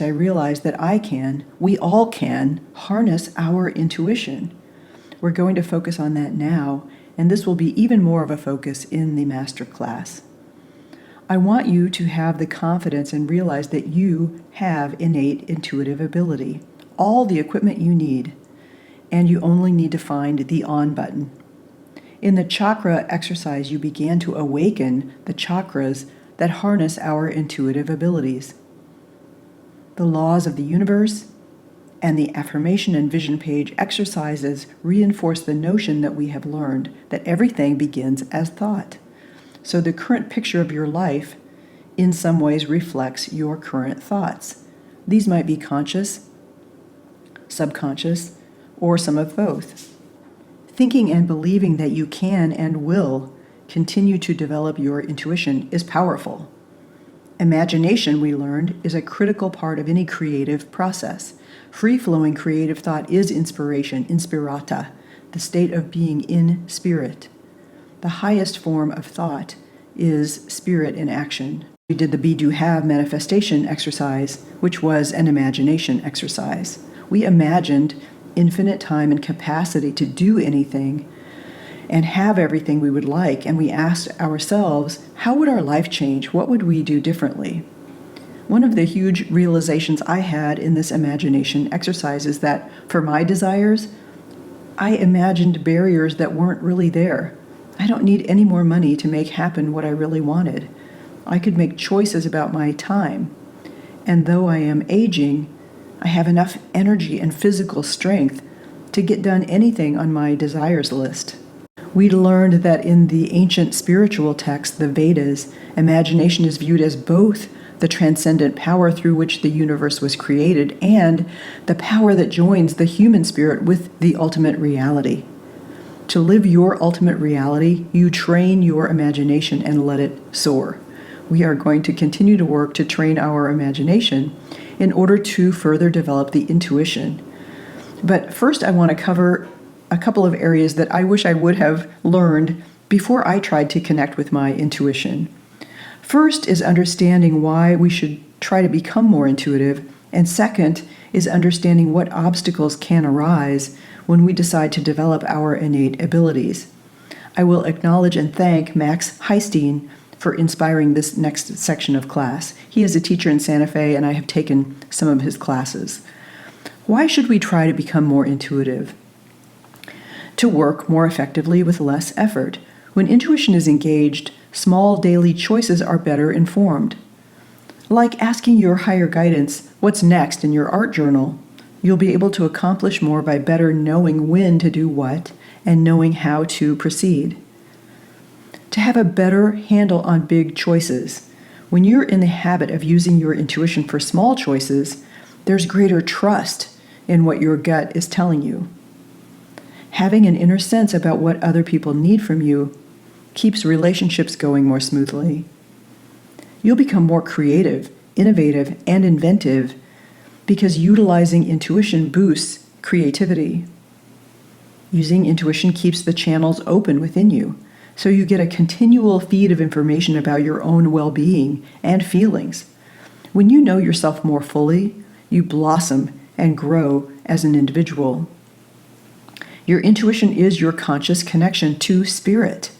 I realized that we all can, harness our intuition. We're going to focus on that now, and this will be even more of a focus in the master class. I want you to have the confidence and realize that you have innate intuitive ability, all the equipment you need, and you only need to find the on button. In the chakra exercise, you began to awaken the chakras that harness our intuitive abilities. The laws of the universe and the affirmation and vision page exercises reinforce the notion that we have learned that everything begins as thought. So the current picture of your life in some ways reflects your current thoughts. These might be conscious, subconscious, or some of both. Thinking and believing that you can and will continue to develop your intuition is powerful. Imagination, we learned, is a critical part of any creative process. Free-flowing creative thought is inspiration, inspirata, the state of being in spirit. The highest form of thought is spirit in action. We did the be, do, have manifestation exercise, which was an imagination exercise. We imagined infinite time and capacity to do anything and have everything we would like, and we asked ourselves, how would our life change? What would we do differently? One of the huge realizations I had in this imagination exercise is that for my desires, I imagined barriers that weren't really there. I don't need any more money to make happen what I really wanted. I could make choices about my time. And though I am aging, I have enough energy and physical strength to get done anything on my desires list. We learned that in the ancient spiritual text, the Vedas, imagination is viewed as both the transcendent power through which the universe was created and the power that joins the human spirit with the ultimate reality. To live your ultimate reality, you train your imagination and let it soar. We are going to continue to work to train our imagination in order to further develop the intuition. But first, I want to cover a couple of areas that I wish I would have learned before I tried to connect with my intuition. First is understanding why we should try to become more intuitive, and second is understanding what obstacles can arise when we decide to develop our innate abilities. I will acknowledge and thank Max Heistein for inspiring this next section of class. He is a teacher in Santa Fe, and I have taken some of his classes. Why should we try to become more intuitive? To work more effectively with less effort. When intuition is engaged, small daily choices are better informed. Like asking your higher guidance what's next in your art journal, you'll be able to accomplish more by better knowing when to do what and knowing how to proceed. To have a better handle on big choices. When you're in the habit of using your intuition for small choices, there's greater trust in what your gut is telling you. Having an inner sense about what other people need from you keeps relationships going more smoothly. You'll become more creative, innovative, and inventive because utilizing intuition boosts creativity. Using intuition keeps the channels open within you, so you get a continual feed of information about your own well-being and feelings. When you know yourself more fully, you blossom and grow as an individual. Your intuition is your conscious connection to spirit.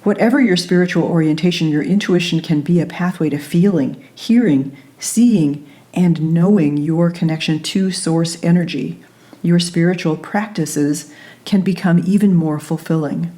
Whatever your spiritual orientation, your intuition can be a pathway to feeling, hearing, seeing, and knowing your connection to source energy. Your spiritual practices can become even more fulfilling.